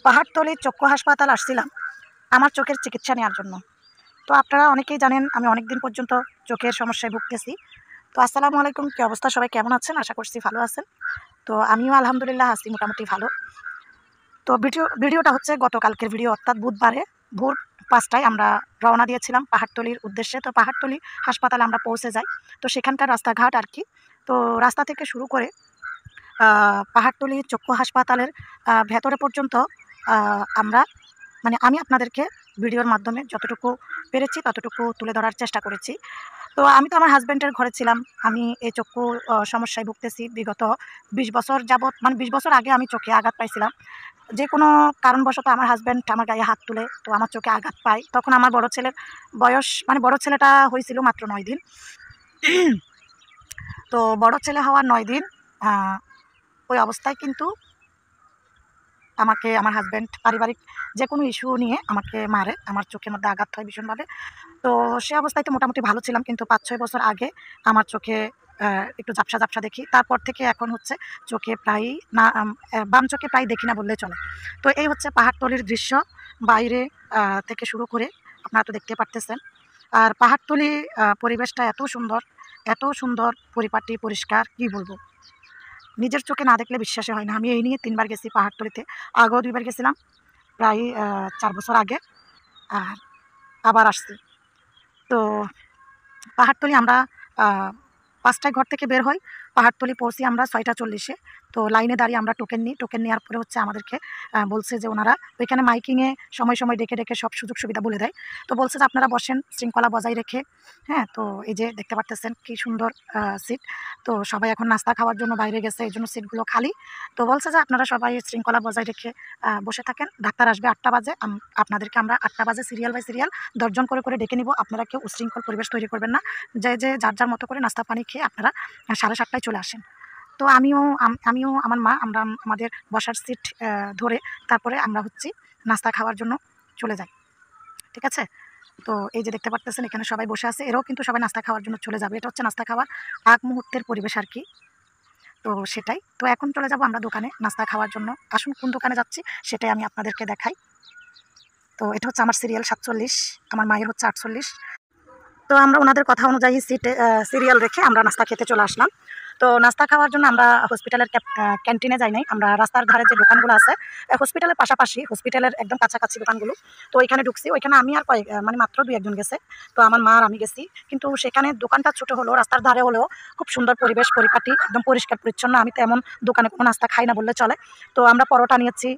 পাহাড়তলী চক্ষু হাসপাতাল আসছিলাম আমার চোখের চিকিৎসা নেওয়ার জন্য। তো আপনারা অনেকেই জানেন আমি অনেক দিন পর্যন্ত চোখের সমস্যায় ভুগতেছি। তো আসসালামু আলাইকুম, কী অবস্থা, সবাই কেমন আছেন? আশা করছি ভালো আছেন। তো আমিও আলহামদুলিল্লাহ আছি মোটামুটি ভালো। তো ভিডিওটা হচ্ছে গতকালকের ভিডিও, অর্থাৎ বুধবারে ভোর 5টায় আমরা রওনা দিয়েছিলাম পাহাড়তলীর উদ্দেশ্যে। তো পাহাড়তলী হাসপাতালে আমরা পৌঁছে যাই। তো সেখানকার রাস্তাঘাট আর কি, তো রাস্তা থেকে শুরু করে পাহাড়তলী চক্ষু হাসপাতালের ভেতরে পর্যন্ত আমরা আমি আপনাদেরকে ভিডিওর মাধ্যমে যতটুকু পেরেছি ততটুকু তুলে ধরার চেষ্টা করেছি। তো আমি তো আমার হাজব্যান্ডের ঘরে ছিলাম। আমি এই চক্ষু সমস্যায় ভুগতেছি বিগত 20 বছর যাবৎ। 20 বছর আগে আমি চোখে আঘাত পাইছিলাম। যে কোনো কারণবশত আমার হাজব্যান্ড আমার গায়ে হাত তুলে, তো আমার চোখে আঘাত পায়। তখন আমার বড় ছেলের বয়স, বড় ছেলেটা হয়েছিল মাত্র 9 দিন। তো বড় ছেলে হওয়ার 9 দিন ওই অবস্থায় কিন্তু আমাকে আমার হাজব্যান্ড পারিবারিক যে কোনো ইস্যু নিয়ে আমাকে মারে, আমার চোখের মধ্যে আঘাত হয় ভীষণভাবে। তো সে অবস্থায় তো মোটামুটি ভালো ছিলাম, কিন্তু 5-6 বছর আগে আমার চোখে একটু ঝাপসা ঝাপসা দেখি। তারপর থেকে এখন হচ্ছে চোখে প্রায় না, বাম চোখে প্রায় দেখি না বললেই চলে। তো এই হচ্ছে পাহাড়তলির দৃশ্য, বাইরে থেকে শুরু করে আপনারা তো দেখতে পারতেছেন। আর পাহাড়তলি পরিবেশটা এত সুন্দর পরিপাটি পরিষ্কার, কি বলবো, নিজের চোখে না দেখলে বিশ্বাসই হয় না। আমি এই নিয়ে 3 বার গেছি পাহাড়তলিতে, আগেও 2 বার গেছিলাম প্রায় 4 বছর আগে, আর আবার আসছি। তো পাহাড়তলি আমরা 5টায় ঘর থেকে বের হই, পাহাড়তলি পৌঁছি আমরা 6টা 40-এ। তো লাইনে দাঁড়িয়ে আমরা টোকেন নিই। টোকেন নেওয়ার পরে হচ্ছে আমাদেরকে বলছে যে ওনারা ওইখানে মাইকিংয়ে সময় সময় ডেকে ডেকে সব সুযোগ সুবিধা বলে দেয়। তো বলছে যে আপনারা বসেন শৃঙ্খলা বজায় রেখে। হ্যাঁ, তো এই যে দেখতে পারতেছেন কি সুন্দর সিট। তো সবাই এখন নাস্তা খাওয়ার জন্য বাইরে গেছে, এই জন্য সিটগুলো খালি। তো বলছে যে আপনারা সবাই শৃঙ্খলা বজায় রেখে বসে থাকেন। ডাক্তার আসবে 8টা বাজে, আপনাদেরকে আমরা 8টা বাজে সিরিয়াল বাই সিরিয়াল 10 জন করে করে ডেকে নিব। আপনারা কেউ উচ্ছৃঙ্খল পরিবেশ তৈরি করবেন না। যে যার যার মতো করে নাস্তা পানি খেয়ে আপনারা 7:30টায় চলে আসেন। তো আমিও আমার মা আমরা আমাদের বসার সিট ধরে তারপরে আমরা হচ্ছি নাস্তা খাওয়ার জন্য চলে যাই। ঠিক আছে? তো এই যে দেখতে পারতেছেন এখানে সবাই বসে আছে, এরাও কিন্তু সবাই নাস্তা খাওয়ার জন্য চলে যাবে। এটা হচ্ছে নাস্তা খাওয়ার আগ মুহূর্তের পরিবেশ আর কি। তো সেটাই। তো এখন চলে যাব আমরা দোকানে নাস্তা খাওয়ার জন্য। আসুন কোন দোকানে যাচ্ছি সেটাই আমি আপনাদেরকে দেখাই। তো এটা হচ্ছে আমার সিরিয়াল 47, আমার মায়ের হচ্ছে 48। তো আমরা ওনাদের কথা অনুযায়ী সিরিয়াল রেখে আমরা নাস্তা খেতে চলে আসলাম। তো নাস্তা খাওয়ার জন্য আমরা হসপিটালের ক্যান্টিনে যাই নাই, আমরা রাস্তার ধারে যে দোকানগুলো আছে হসপিটালের পাশাপাশি, হসপিটালের একদম কাছাকাছি দোকানগুলো, তো ওইখানে ঢুকছি। ওইখানে আমি আর মাত্র 2-1 জন গেছে। তো আমার মা আর আমি গেছি, কিন্তু সেখানে দোকানটা ছোট হলেও রাস্তার ধারে হলেও খুব সুন্দর পরিবেশ পরিপাটি, একদম পরিষ্কার পরিচ্ছন্ন। আমি তো এমন দোকানে কোনো নাস্তা খাই না বললে চলে। তো আমরা পরোটা নিয়েছি,